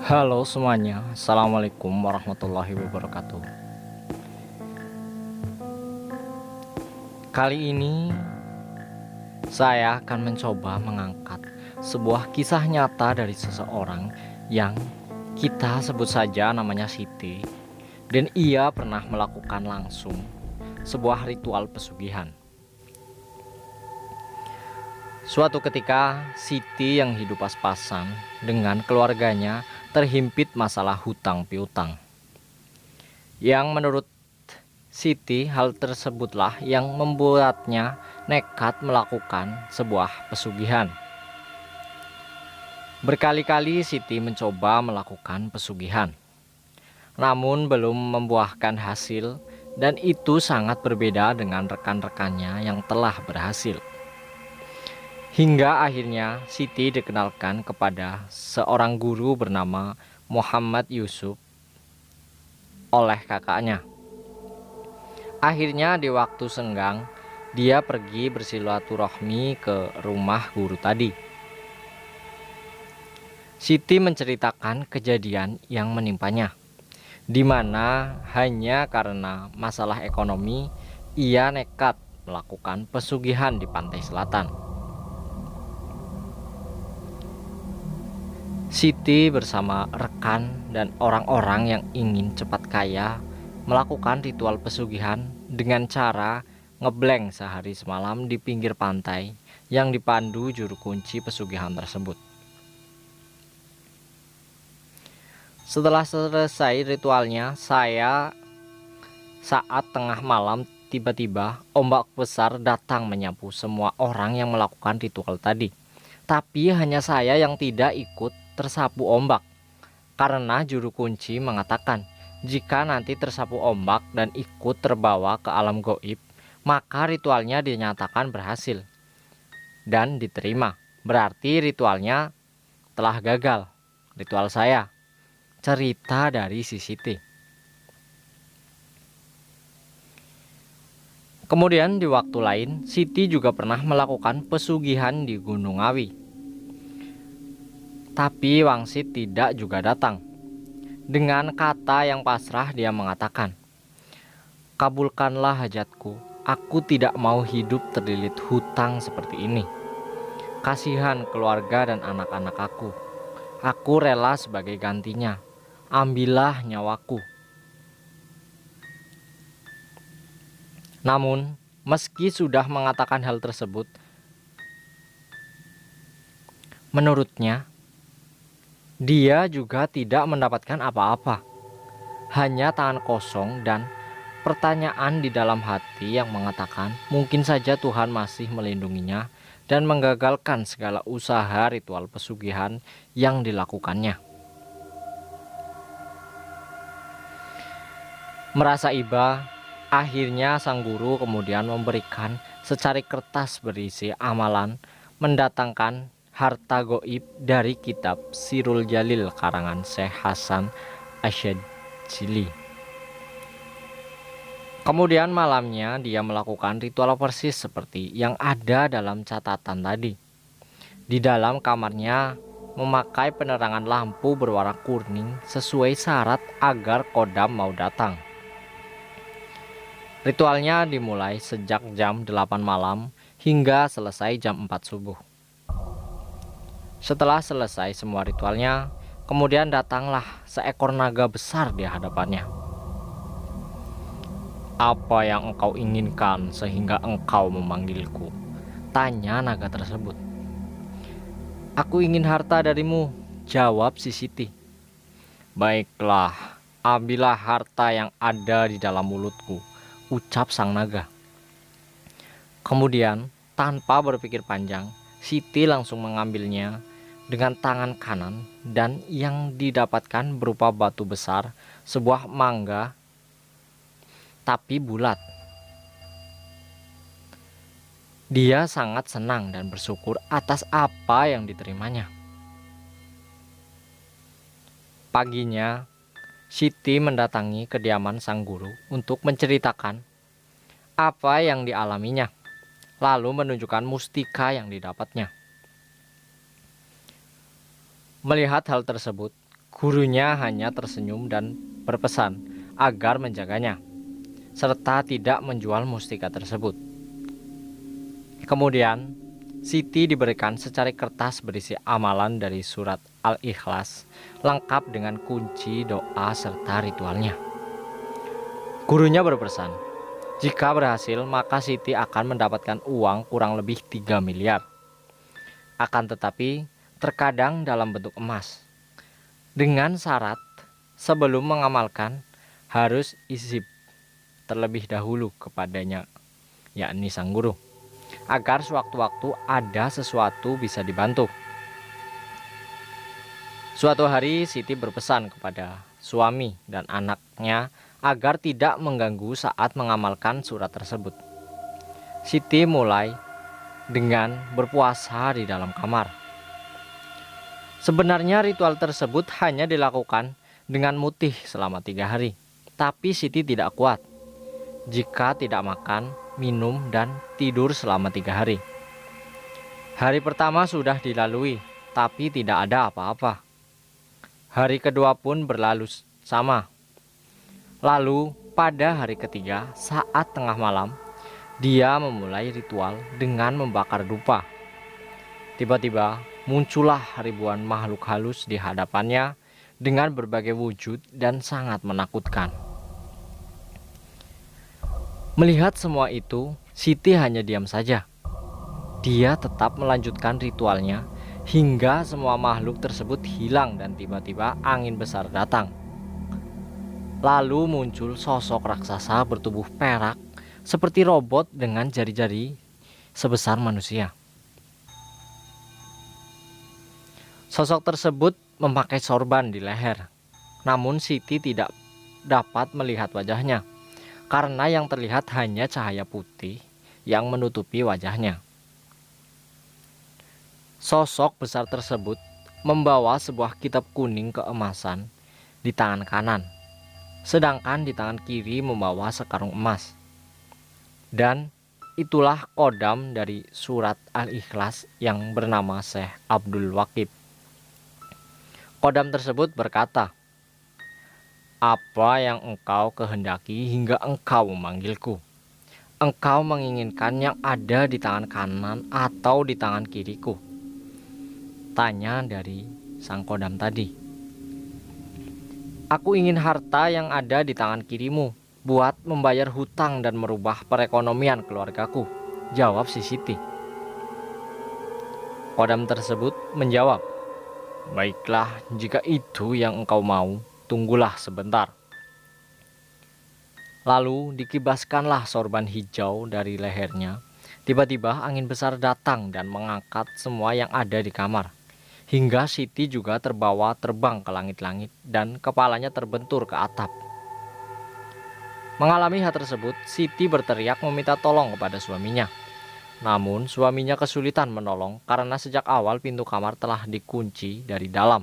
Halo semuanya, Assalamualaikum warahmatullahi wabarakatuh. Kali ini saya akan mencoba mengangkat sebuah kisah nyata dari seseorang yang kita sebut saja namanya Siti, dan ia pernah melakukan langsung sebuah ritual pesugihan. Suatu ketika, Siti yang hidup pas-pasan dengan keluarganya terhimpit masalah hutang piutang. Yang menurut Siti, hal tersebutlah yang membuatnya nekat melakukan sebuah pesugihan. Berkali-kali Siti mencoba melakukan pesugihan, namun belum membuahkan hasil, dan itu sangat berbeda dengan rekan-rekannya yang telah berhasil. Hingga akhirnya Siti dikenalkan kepada seorang guru bernama Muhammad Yusuf oleh kakaknya. Akhirnya di waktu senggang, dia pergi bersilaturahmi ke rumah guru tadi. Siti menceritakan kejadian yang menimpanya, di mana hanya karena masalah ekonomi, ia nekat melakukan pesugihan di pantai selatan. Siti bersama rekan dan orang-orang yang ingin cepat kaya melakukan ritual pesugihan dengan cara ngeblank sehari semalam di pinggir pantai yang dipandu juru kunci pesugihan tersebut. Setelah selesai ritualnya, saat tengah malam tiba-tiba ombak besar datang menyapu semua orang yang melakukan ritual tadi. Tapi hanya saya yang tidak ikut tersapu ombak, karena juru kunci mengatakan jika nanti tersapu ombak dan ikut terbawa ke alam goib, maka ritualnya dinyatakan berhasil dan diterima. Berarti ritualnya telah gagal. Ritual saya. Cerita dari si Siti. Kemudian di waktu lain, Siti juga pernah melakukan pesugihan di Gunung Awi. Tapi wangsit tidak juga datang. Dengan kata yang pasrah dia mengatakan, "Kabulkanlah hajatku, aku tidak mau hidup terlilit hutang seperti ini. Kasihan keluarga dan anak-anak aku rela sebagai gantinya, ambillah nyawaku." Namun, meski sudah mengatakan hal tersebut, menurutnya, dia juga tidak mendapatkan apa-apa. Hanya tangan kosong dan pertanyaan di dalam hati yang mengatakan mungkin saja Tuhan masih melindunginya dan menggagalkan segala usaha ritual pesugihan yang dilakukannya. Merasa iba, akhirnya sang guru kemudian memberikan secari kertas berisi amalan mendatangkan harta goib dari kitab Sirul Jalil karangan Syekh Hasan Asyadzili. Kemudian malamnya dia melakukan ritual persis seperti yang ada dalam catatan tadi. Di dalam kamarnya memakai penerangan lampu berwarna kuning sesuai syarat agar kodam mau datang. Ritualnya dimulai sejak jam 8 malam hingga selesai jam 4 subuh. Setelah selesai semua ritualnya, kemudian datanglah seekor naga besar di hadapannya. "Apa yang engkau inginkan sehingga engkau memanggilku?" tanya naga tersebut. "Aku ingin harta darimu," jawab si Siti. "Baiklah, ambillah harta yang ada di dalam mulutku," ucap sang naga. Kemudian, tanpa berpikir panjang, Siti langsung mengambilnya dengan tangan kanan, dan yang didapatkan berupa batu besar, sebuah mangga tapi bulat. Dia sangat senang dan bersyukur atas apa yang diterimanya. Paginya, Siti mendatangi kediaman sang guru untuk menceritakan apa yang dialaminya, lalu menunjukkan mustika yang didapatnya. Melihat hal tersebut, Gurunya hanya tersenyum dan berpesan agar menjaganya, serta tidak menjual mustika tersebut. Kemudian, Siti diberikan secari kertas berisi amalan dari surat Al-Ikhlas, lengkap dengan kunci doa serta ritualnya. Gurunya berpesan, jika berhasil maka Siti akan mendapatkan uang kurang lebih 3 miliar. Akan tetapi, terkadang dalam bentuk emas. Dengan syarat, sebelum mengamalkan, harus izib terlebih dahulu kepadanya, yakni sang guru, agar sewaktu-waktu ada sesuatu bisa dibantu. Suatu hari Siti berpesan kepada suami dan anaknya agar tidak mengganggu saat mengamalkan surat tersebut. Siti mulai dengan berpuasa di dalam kamar. Sebenarnya ritual tersebut hanya dilakukan dengan mutih selama 3 hari, tapi Siti tidak kuat jika tidak makan, minum, dan tidur selama 3 hari. Hari pertama sudah dilalui, tapi tidak ada apa-apa. Hari kedua pun berlalu sama. Lalu pada hari ketiga, saat tengah malam, dia memulai ritual dengan membakar dupa. Tiba-tiba muncullah ribuan makhluk halus di hadapannya dengan berbagai wujud dan sangat menakutkan. Melihat semua itu, Siti hanya diam saja. Dia tetap melanjutkan ritualnya hingga semua makhluk tersebut hilang dan tiba-tiba angin besar datang. Lalu muncul sosok raksasa bertubuh perak seperti robot dengan jari-jari sebesar manusia. Sosok tersebut memakai sorban di leher, namun Siti tidak dapat melihat wajahnya karena yang terlihat hanya cahaya putih yang menutupi wajahnya. Sosok besar tersebut membawa sebuah kitab kuning keemasan di tangan kanan, sedangkan di tangan kiri membawa sekarung emas. Dan itulah kodam dari surat Al-Ikhlas yang bernama Syekh Abdul Waqib. Kodam tersebut berkata, "Apa yang engkau kehendaki hingga engkau memanggilku? Engkau menginginkan yang ada di tangan kanan atau di tangan kiriku?" Tanya dari sang kodam tadi. "Aku ingin harta yang ada di tangan kirimu buat membayar hutang dan merubah perekonomian keluargaku," jawab si Siti. Kodam tersebut menjawab, "Baiklah, jika itu yang engkau mau, tunggulah sebentar." Lalu dikibaskanlah sorban hijau dari lehernya. Tiba-tiba angin besar datang dan mengangkat semua yang ada di kamar. Hingga Siti juga terbawa terbang ke langit-langit dan kepalanya terbentur ke atap. Mengalami hal tersebut, Siti berteriak meminta tolong kepada suaminya. Namun suaminya kesulitan menolong karena sejak awal pintu kamar telah dikunci dari dalam.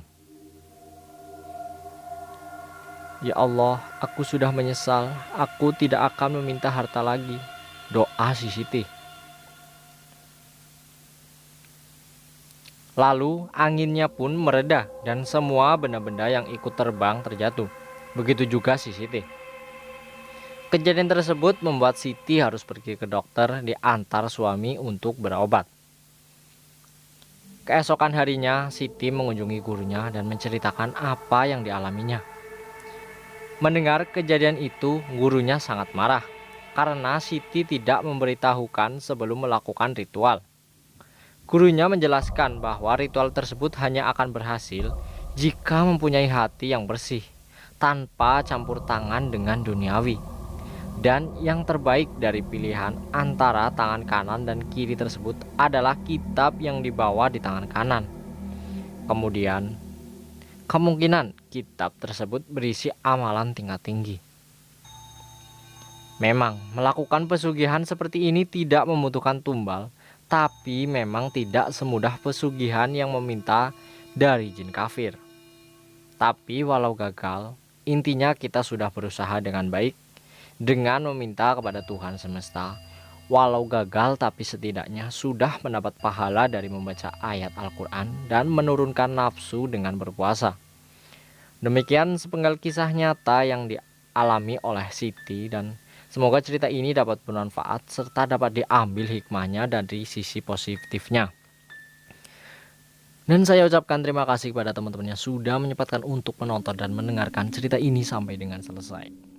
"Ya Allah, aku sudah menyesal. Aku tidak akan meminta harta lagi," doa si Siti. Lalu anginnya pun mereda dan semua benda-benda yang ikut terbang terjatuh. Begitu juga si Siti. Kejadian tersebut membuat Siti harus pergi ke dokter diantar suami untuk berobat. Keesokan harinya, Siti mengunjungi gurunya dan menceritakan apa yang dialaminya. Mendengar kejadian itu, gurunya sangat marah karena Siti tidak memberitahukan sebelum melakukan ritual. Gurunya menjelaskan bahwa ritual tersebut hanya akan berhasil jika mempunyai hati yang bersih, tanpa campur tangan dengan duniawi. Dan yang terbaik dari pilihan antara tangan kanan dan kiri tersebut adalah kitab yang dibawa di tangan kanan. Kemudian, kemungkinan kitab tersebut berisi amalan tingkat tinggi. Memang, melakukan pesugihan seperti ini tidak membutuhkan tumbal, tapi memang tidak semudah pesugihan yang meminta dari jin kafir. Tapi walau gagal, intinya kita sudah berusaha dengan baik, dengan meminta kepada Tuhan semesta. Walau gagal, tapi setidaknya sudah mendapat pahala dari membaca ayat Al-Quran dan menurunkan nafsu dengan berpuasa. Demikian sepenggal kisah nyata yang dialami oleh Siti, dan semoga cerita ini dapat bermanfaat serta dapat diambil hikmahnya dari sisi positifnya. Dan saya ucapkan terima kasih kepada teman-teman yang sudah menyempatkan untuk menonton dan mendengarkan cerita ini sampai dengan selesai.